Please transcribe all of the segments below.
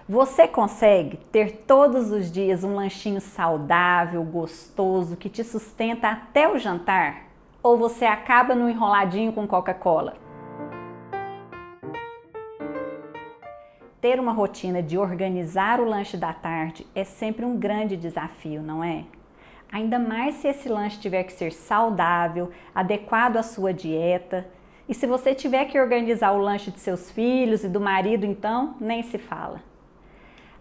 Você consegue ter todos os dias um lanchinho saudável, gostoso, que te sustenta até o jantar? Ou você acaba no enroladinho com Coca-Cola? Ter uma rotina de organizar o lanche da tarde é sempre um grande desafio, não é? Ainda mais se esse lanche tiver que ser saudável, adequado à sua dieta. E se você tiver que organizar o lanche de seus filhos e do marido, então, nem se fala.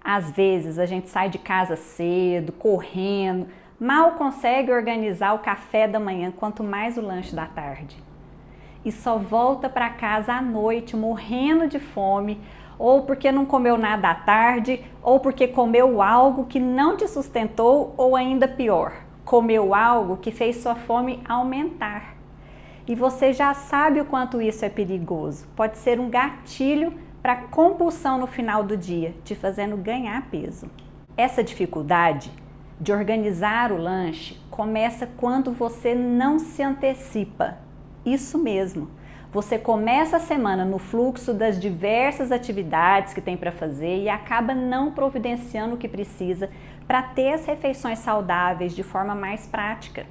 Às vezes a gente sai de casa cedo, correndo, mal consegue organizar o café da manhã, quanto mais o lanche da tarde. E só volta para casa à noite morrendo de fome, ou porque não comeu nada à tarde, ou porque comeu algo que não te sustentou, ou ainda pior, comeu algo que fez sua fome aumentar. E você já sabe o quanto isso é perigoso. Pode ser um gatilho para compulsão no final do dia, te fazendo ganhar peso. Essa dificuldade de organizar o lanche começa quando você não se antecipa. Isso mesmo. Você começa a semana no fluxo das diversas atividades que tem para fazer e acaba não providenciando o que precisa para ter as refeições saudáveis de forma mais prática.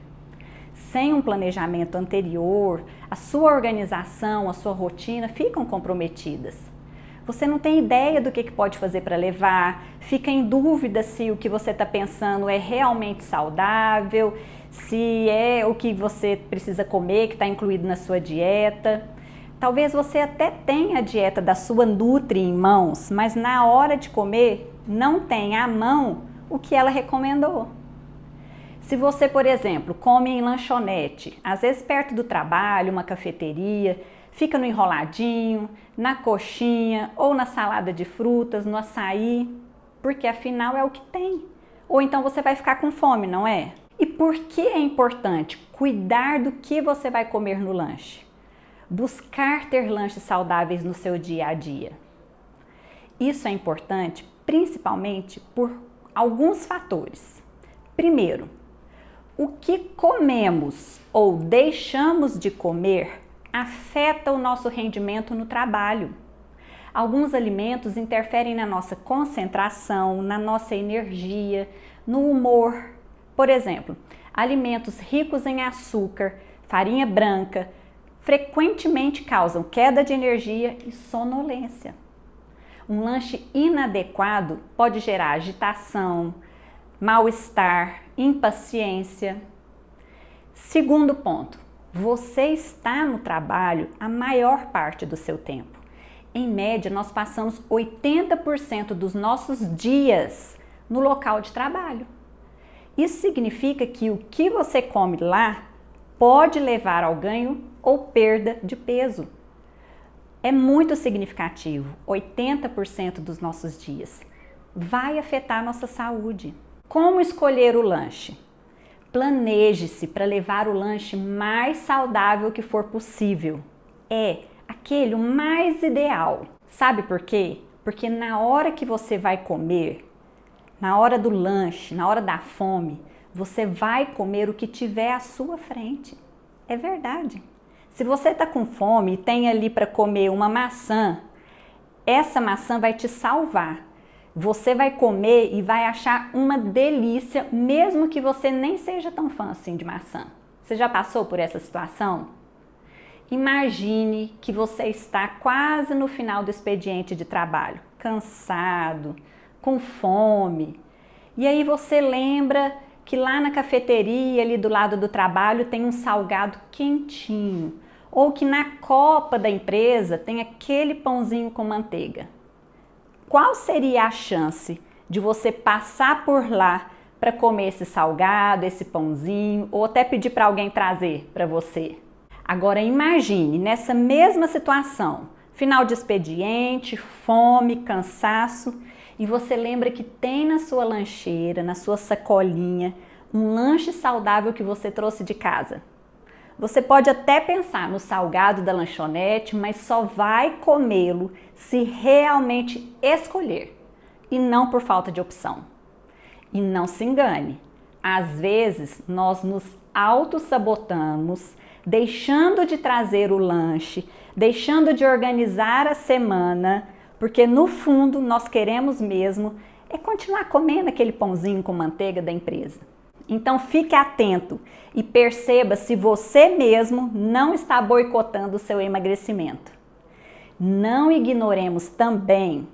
Sem um planejamento anterior, a sua organização, a sua rotina ficam comprometidas. Você não tem ideia do que pode fazer para levar, fica em dúvida se o que você está pensando é realmente saudável, se é o que você precisa comer, que está incluído na sua dieta. Talvez você até tenha a dieta da sua Nutri em mãos, mas na hora de comer não tenha à mão o que ela recomendou. Se você, por exemplo, come em lanchonete, às vezes perto do trabalho, uma cafeteria, fica no enroladinho, na coxinha ou na salada de frutas, no açaí, porque afinal é o que tem. Ou então você vai ficar com fome, não é? E por que é importante cuidar do que você vai comer no lanche? Buscar ter lanches saudáveis no seu dia a dia. Isso é importante principalmente por alguns fatores. Primeiro, o que comemos ou deixamos de comer afeta o nosso rendimento no trabalho. Alguns alimentos interferem na nossa concentração, na nossa energia, no humor. Por exemplo, alimentos ricos em açúcar, farinha branca, frequentemente causam queda de energia e sonolência. Um lanche inadequado pode gerar agitação, mal-estar, impaciência. Segundo ponto, você está no trabalho a maior parte do seu tempo. Em média, nós passamos 80% dos nossos dias no local de trabalho. Isso significa que o que você come lá pode levar ao ganho ou perda de peso. É muito significativo, 80% dos nossos dias. Vai afetar a nossa saúde. Como escolher o lanche? Planeje-se para levar o lanche mais saudável que for possível. É aquele o mais ideal. Sabe por quê? Porque na hora que você vai comer, na hora do lanche, na hora da fome, você vai comer o que tiver à sua frente. É verdade. Se você está com fome e tem ali para comer uma maçã, essa maçã vai te salvar. Você vai comer e vai achar uma delícia, mesmo que você nem seja tão fã assim de maçã. Você já passou por essa situação? Imagine que você está quase no final do expediente de trabalho, cansado, com fome. E aí você lembra que lá na cafeteria, ali do lado do trabalho, tem um salgado quentinho. Ou que na copa da empresa tem aquele pãozinho com manteiga. Qual seria a chance de você passar por lá para comer esse salgado, esse pãozinho, ou até pedir para alguém trazer para você? Agora imagine nessa mesma situação, final de expediente, fome, cansaço, e você lembra que tem na sua lancheira, na sua sacolinha, um lanche saudável que você trouxe de casa. Você pode até pensar no salgado da lanchonete, mas só vai comê-lo se realmente escolher e não por falta de opção. E não se engane, às vezes nós nos auto-sabotamos, deixando de trazer o lanche, deixando de organizar a semana, porque no fundo nós queremos mesmo é continuar comendo aquele pãozinho com manteiga da empresa. Então fique atento e perceba se você mesmo não está boicotando o seu emagrecimento. Não ignoremos também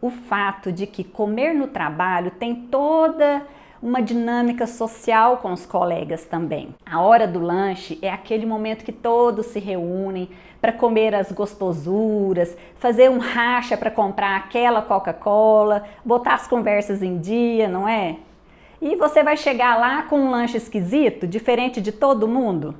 o fato de que comer no trabalho tem toda uma dinâmica social com os colegas também. A hora do lanche é aquele momento que todos se reúnem para comer as gostosuras, fazer um racha para comprar aquela Coca-Cola, botar as conversas em dia, não é? E você vai chegar lá com um lanche esquisito, diferente de todo mundo?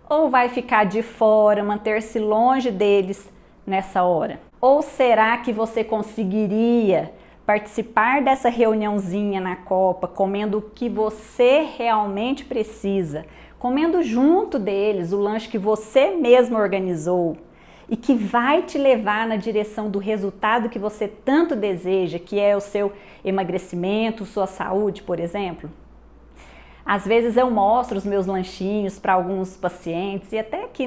Ou vai ficar de fora, manter-se longe deles nessa hora? Ou será que você conseguiria participar dessa reuniãozinha na Copa, comendo o que você realmente precisa, comendo junto deles o lanche que você mesmo organizou e que vai te levar na direção do resultado que você tanto deseja, que é o seu emagrecimento, sua saúde, por exemplo? Às vezes eu mostro os meus lanchinhos para alguns pacientes e até aqui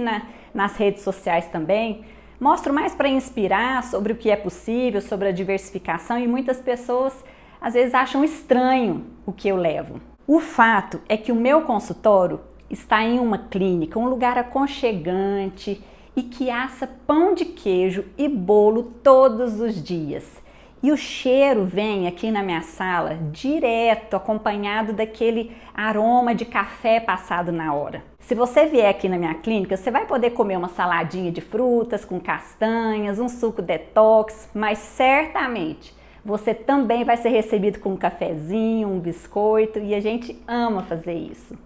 nas redes sociais também. Mostro mais para inspirar sobre o que é possível, sobre a diversificação, e muitas pessoas às vezes acham estranho o que eu levo. O fato é que o meu consultório está em uma clínica, um lugar aconchegante e que assa pão de queijo e bolo todos os dias. E o cheiro vem aqui na minha sala direto, acompanhado daquele aroma de café passado na hora. Se você vier aqui na minha clínica, você vai poder comer uma saladinha de frutas com castanhas, um suco detox, mas certamente você também vai ser recebido com um cafezinho, um biscoito, e a gente ama fazer isso.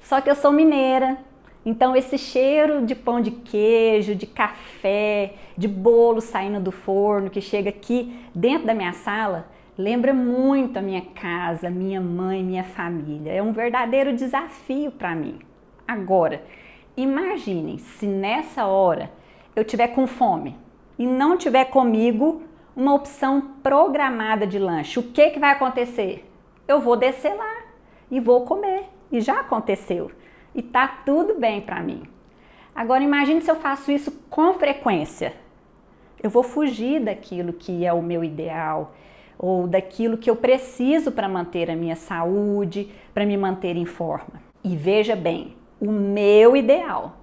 Só que eu sou mineira, então esse cheiro de pão de queijo, de café, de bolo saindo do forno, que chega aqui dentro da minha sala, lembra muito a minha casa, minha mãe, minha família. É um verdadeiro desafio para mim. Agora, imaginem se nessa hora eu tiver com fome e não tiver comigo uma opção programada de lanche. O que vai acontecer? Eu vou descer lá e vou comer. E já aconteceu. E tá tudo bem para mim. Agora imagine se eu faço isso com frequência. Eu vou fugir daquilo que é o meu ideal ou daquilo que eu preciso para manter a minha saúde, para me manter em forma. E veja bem, o meu ideal,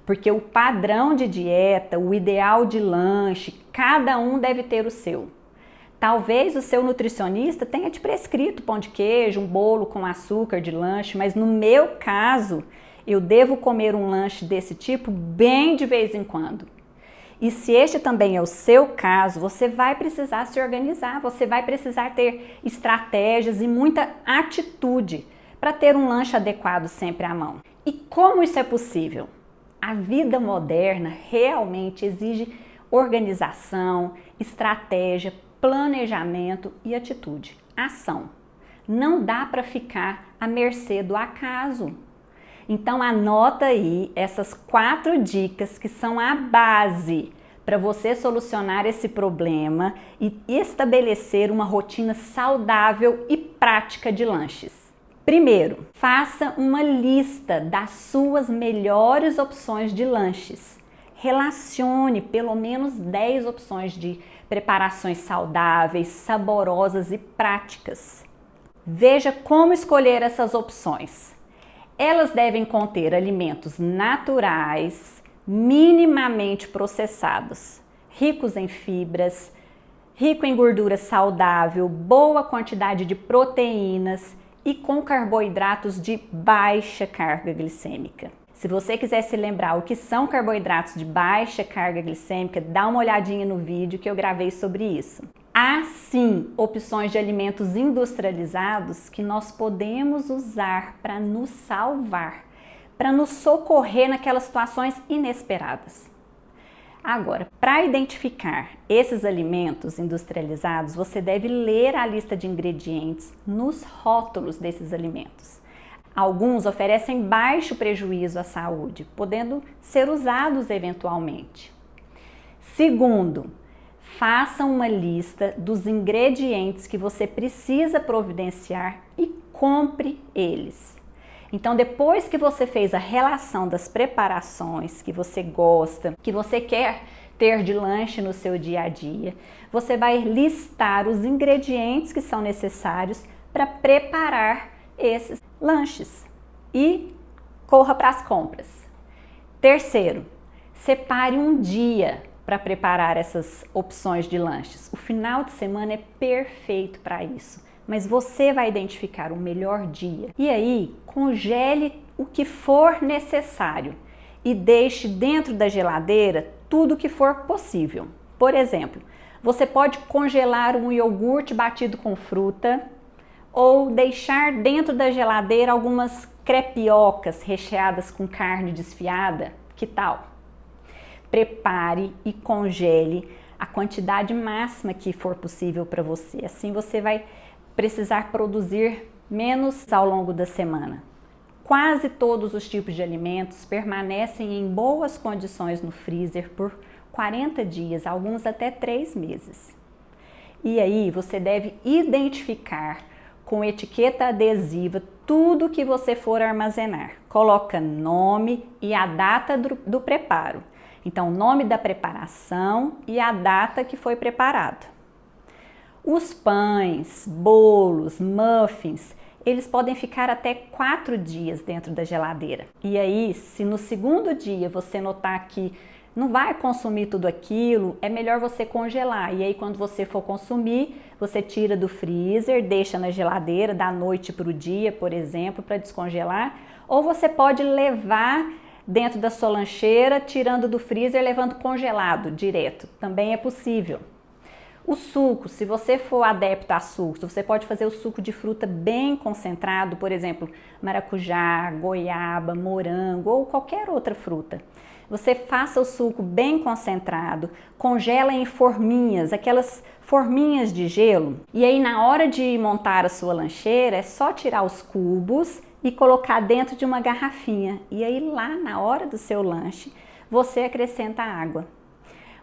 porque o padrão de dieta, o ideal de lanche, cada um deve ter o seu. Talvez o seu nutricionista tenha te prescrito pão de queijo, um bolo com açúcar de lanche, mas no meu caso, eu devo comer um lanche desse tipo bem de vez em quando. E se este também é o seu caso, você vai precisar se organizar, você vai precisar ter estratégias e muita atitude para ter um lanche adequado sempre à mão. E como isso é possível? A vida moderna realmente exige organização, estratégia, planejamento e atitude, ação. Não dá para ficar à mercê do acaso. Então anota aí essas 4 dicas que são a base para você solucionar esse problema e estabelecer uma rotina saudável e prática de lanches. Primeiro, faça uma lista das suas melhores opções de lanches. Relacione pelo menos 10 opções de preparações saudáveis, saborosas e práticas. Veja como escolher essas opções. Elas devem conter alimentos naturais, minimamente processados, ricos em fibras, rico em gordura saudável, boa quantidade de proteínas e com carboidratos de baixa carga glicêmica. Se você quiser se lembrar o que são carboidratos de baixa carga glicêmica, dá uma olhadinha no vídeo que eu gravei sobre isso. Há sim opções de alimentos industrializados que nós podemos usar para nos salvar, para nos socorrer naquelas situações inesperadas. Agora, para identificar esses alimentos industrializados, você deve ler a lista de ingredientes nos rótulos desses alimentos. Alguns oferecem baixo prejuízo à saúde, podendo ser usados eventualmente. Segundo, faça uma lista dos ingredientes que você precisa providenciar e compre eles. Então, depois que você fez a relação das preparações que você gosta, que você quer ter de lanche no seu dia a dia, você vai listar os ingredientes que são necessários para preparar esses lanches e corra para as compras. Terceiro, separe um dia para preparar essas opções de lanches. O final de semana é perfeito para isso, mas você vai identificar o melhor dia. E aí, congele o que for necessário e deixe dentro da geladeira tudo o que for possível. Por exemplo, você pode congelar um iogurte batido com fruta ou deixar dentro da geladeira algumas crepiocas recheadas com carne desfiada. Que tal? Prepare e congele a quantidade máxima que for possível para você. Assim você vai precisar produzir menos ao longo da semana. Quase todos os tipos de alimentos permanecem em boas condições no freezer por 40 dias, alguns até 3 meses. E aí você deve identificar com etiqueta adesiva tudo que você for armazenar. Coloca nome e a data do preparo. Então, o nome da preparação e a data que foi preparado. Os pães, bolos, muffins, eles podem ficar até 4 dias dentro da geladeira. E aí, se no segundo dia você notar que não vai consumir tudo aquilo, é melhor você congelar. E aí, quando você for consumir, você tira do freezer, deixa na geladeira da noite para o dia, por exemplo, para descongelar. Ou você pode levar dentro da sua lancheira, tirando do freezer, levando congelado direto. Também é possível. O suco, se você for adepto a sucos, você pode fazer o suco de fruta bem concentrado, por exemplo, maracujá, goiaba, morango ou qualquer outra fruta. Você faça o suco bem concentrado, congela em forminhas, aquelas forminhas de gelo. E aí na hora de montar a sua lancheira, é só tirar os cubos e colocar dentro de uma garrafinha. E aí lá na hora do seu lanche, você acrescenta água.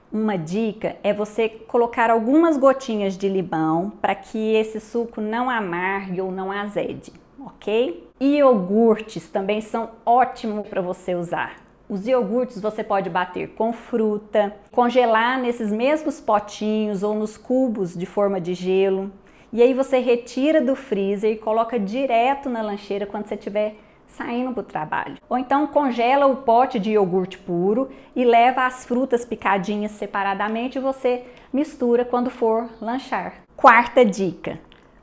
Uma dica é você colocar algumas gotinhas de limão para que esse suco não amargue ou não azede, ok? E iogurtes também são ótimos para você usar. Os iogurtes você pode bater com fruta, congelar nesses mesmos potinhos ou nos cubos de forma de gelo. E aí você retira do freezer e coloca direto na lancheira quando você estiver saindo para o trabalho. Ou então congela o pote de iogurte puro e leva as frutas picadinhas separadamente e você mistura quando for lanchar. Quarta dica,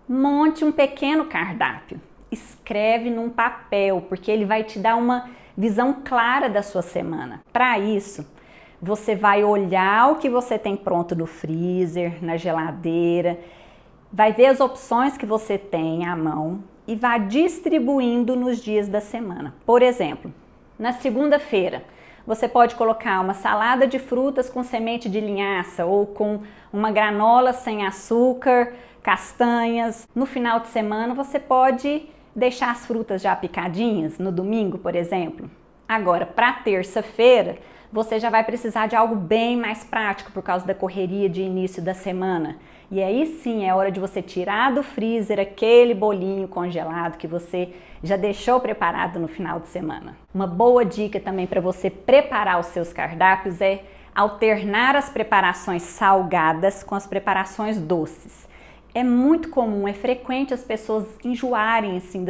monte um pequeno cardápio. Escreve num papel, porque ele vai te dar uma visão clara da sua semana. Para isso, você vai olhar o que você tem pronto no freezer, na geladeira, vai ver as opções que você tem à mão e vai distribuindo nos dias da semana. Por exemplo, na segunda-feira, você pode colocar uma salada de frutas com semente de linhaça ou com uma granola sem açúcar, castanhas. No final de semana, você pode deixar as frutas já picadinhas, no domingo, por exemplo. Agora, para terça-feira, você já vai precisar de algo bem mais prático por causa da correria de início da semana. E aí sim é hora de você tirar do freezer aquele bolinho congelado que você já deixou preparado no final de semana. Uma boa dica também para você preparar os seus cardápios é alternar as preparações salgadas com as preparações doces. É muito comum, é frequente as pessoas enjoarem assim,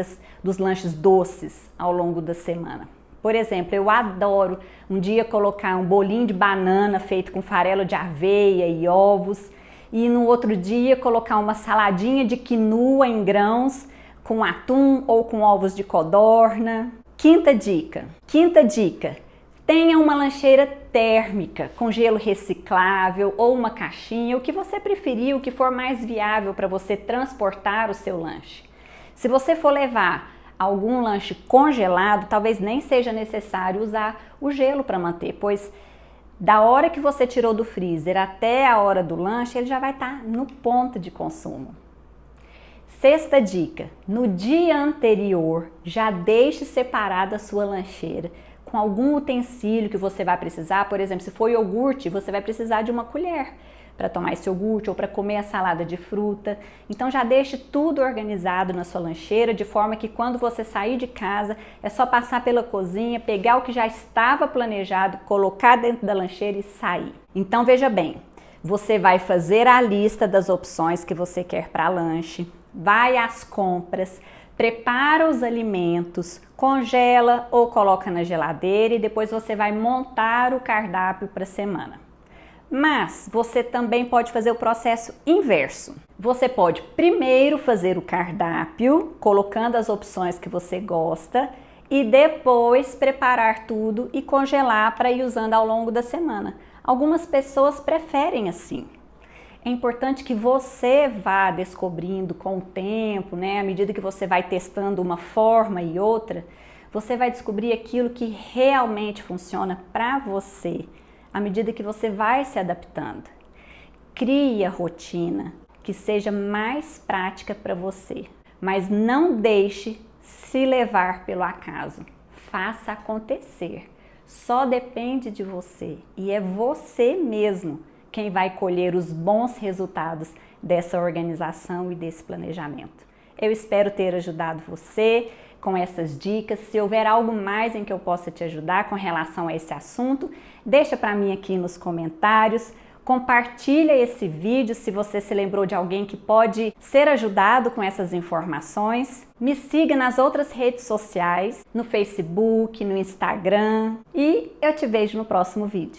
dos lanches doces ao longo da semana. Por exemplo, eu adoro um dia colocar um bolinho de banana feito com farelo de aveia e ovos e no outro dia colocar uma saladinha de quinoa em grãos com atum ou com ovos de codorna. Quinta dica, tenha uma lancheira térmica com gelo reciclável ou uma caixinha, o que você preferir, o que for mais viável para você transportar o seu lanche. Se você for levar algum lanche congelado, talvez nem seja necessário usar o gelo para manter, pois da hora que você tirou do freezer até a hora do lanche, ele já vai estar no ponto de consumo. Sexta dica, no dia anterior, já deixe separada a sua lancheira com algum utensílio que você vai precisar. Por exemplo, se for iogurte, você vai precisar de uma colher para tomar esse iogurte ou para comer a salada de fruta. Então já deixe tudo organizado na sua lancheira, de forma que quando você sair de casa, é só passar pela cozinha, pegar o que já estava planejado, colocar dentro da lancheira e sair. Então veja bem, você vai fazer a lista das opções que você quer para lanche, vai às compras, prepara os alimentos, congela ou coloca na geladeira e depois você vai montar o cardápio para a semana. Mas você também pode fazer o processo inverso. Você pode primeiro fazer o cardápio, colocando as opções que você gosta, e depois preparar tudo e congelar para ir usando ao longo da semana. Algumas pessoas preferem assim. É importante que você vá descobrindo com o tempo, né? À medida que você vai testando uma forma e outra, você vai descobrir aquilo que realmente funciona para você, à medida que você vai se adaptando. Crie a rotina que seja mais prática para você, mas não deixe se levar pelo acaso. Faça acontecer. Só depende de você e é você mesmo quem vai colher os bons resultados dessa organização e desse planejamento. Eu espero ter ajudado você com essas dicas. Se houver algo mais em que eu possa te ajudar com relação a esse assunto, deixa para mim aqui nos comentários. Compartilha esse vídeo se você se lembrou de alguém que pode ser ajudado com essas informações. Me siga nas outras redes sociais, no Facebook, no Instagram, e eu te vejo no próximo vídeo.